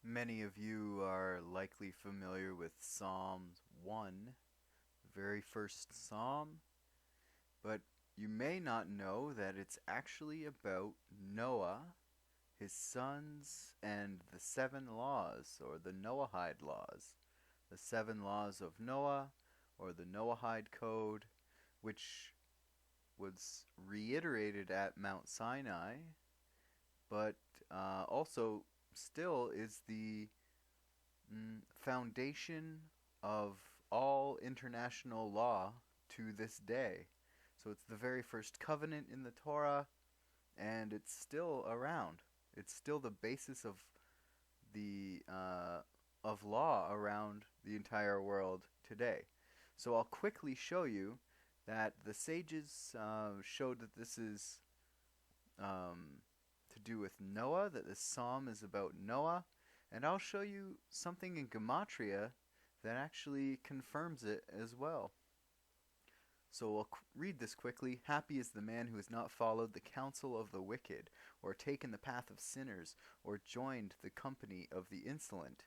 Many of you are likely familiar with Psalm 1, the very first psalm, but you may not know that it's actually about Noah, his sons, and the 7 laws, or the Noahide laws. The 7 laws of Noah, or the Noahide Code, which was reiterated at Mount Sinai, but also still is the foundation of all international law to this day. So it's the very first covenant in the Torah, and it's still around. It's still the basis the of law around the entire world today. So I'll quickly show you that the sages showed that this is to do with Noah, that this psalm is about Noah, and I'll show you something in Gematria that actually confirms it as well. So we'll read this quickly. Happy is the man who has not followed the counsel of the wicked, or taken the path of sinners, or joined the company of the insolent.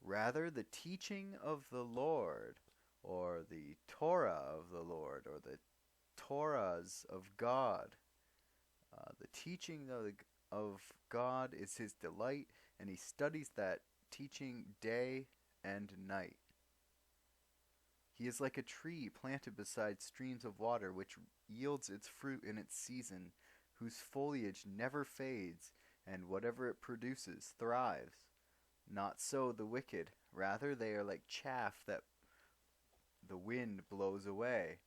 Rather, the teaching of the Lord, or the Torah of the Lord, or the Torahs of God. The teaching of God is his delight, and he studies that teaching day and night. He is like a tree planted beside streams of water, which yields its fruit in its season, whose foliage never fades, and whatever it produces thrives. Not so the wicked. Rather, they are like chaff that the wind blows away.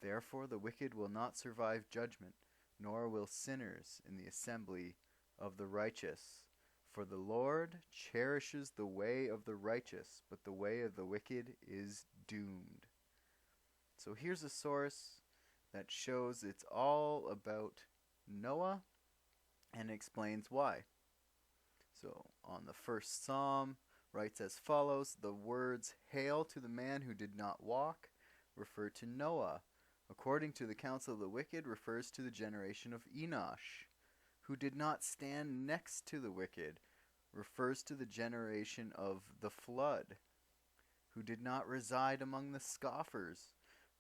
Therefore, the wicked will not survive judgment, nor will sinners in the assembly of the righteous. For the Lord cherishes the way of the righteous, but the way of the wicked is doomed. So here's a source that shows it's all about Noah and explains why. So on the first psalm, writes as follows: the words "Hail to the man who did not walk" refer to Noah. According to the counsel of the wicked refers to the generation of Enosh. Who did not stand next to the wicked refers to the generation of the flood. Who did not reside among the scoffers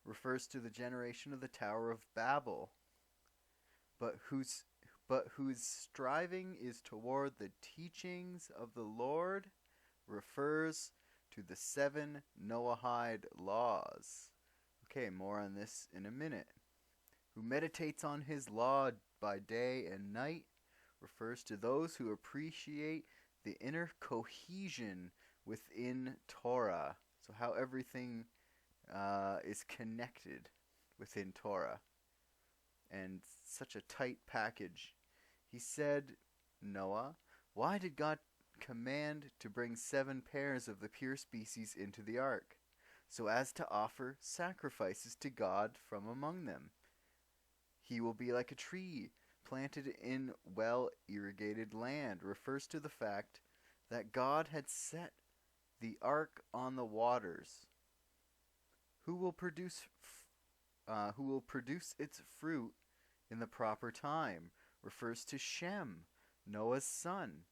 refers to the generation of the Tower of Babel. But whose striving is toward the teachings of the Lord refers to the 7 Noahide laws. Okay, more on this in a minute. Who meditates on his law by day and night refers to those who appreciate the inner cohesion within Torah. So how everything is connected within Torah. And such a tight package. He said, Noah, why did God command to bring 7 pairs of the pure species into the ark, so as to offer sacrifices to God from among them? He will be like a tree planted in well-irrigated land refers to the fact that God had set the ark on the waters. Who will produce its fruit in the proper time refers to Shem, Noah's son.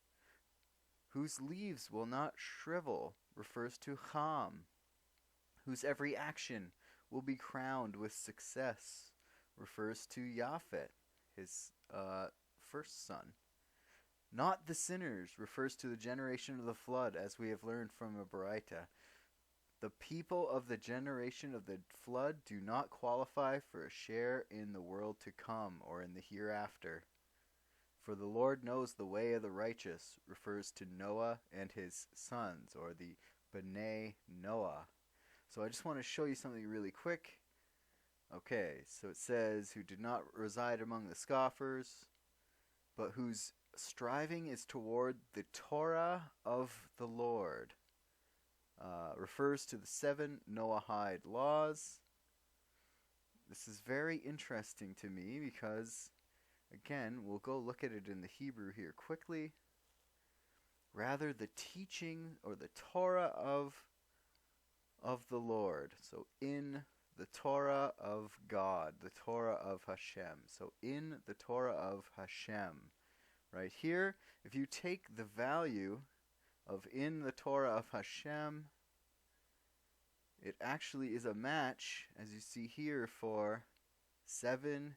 Whose leaves will not shrivel refers to Ham. Whose every action will be crowned with success refers to Japhet, his first son. Not the sinners refers to the generation of the flood, as we have learned from a Baraita. The people of the generation of the flood do not qualify for a share in the world to come or in the hereafter. For the Lord knows the way of the righteous refers to Noah and his sons, or the B'nai Noah. So I just want to show you something really quick. Okay, so it says, who did not reside among the scoffers, but whose striving is toward the Torah of the Lord. Refers to the 7 Noahide laws. This is very interesting to me because, again, we'll go look at it in the Hebrew here quickly. Rather, the teaching or the Torah of the Lord. So in the Torah of God, the Torah of Hashem. So in the Torah of Hashem. Right here, if you take the value of in the Torah of Hashem, it actually is a match, as you see here, for 7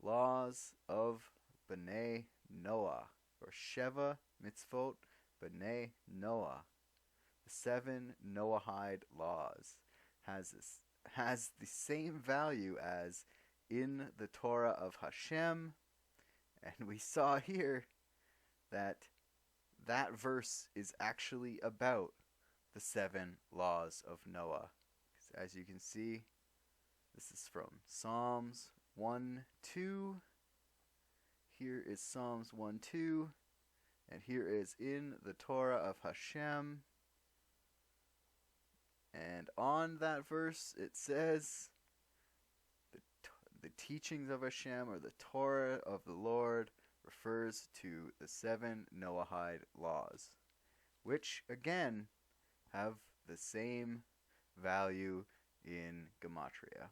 laws of B'nai Noah, or Sheva Mitzvot B'nai Noah. The 7 Noahide laws has the same value as in the Torah of Hashem, and we saw here that that verse is actually about the 7 laws of Noah. As you can see, this is from Psalms 1:2. Here is Psalms 1:2, and here is in the Torah of Hashem. And on that verse it says, the teachings of Hashem, or the Torah of the Lord, refers to the 7 Noahide laws, which again have the same value in Gematria.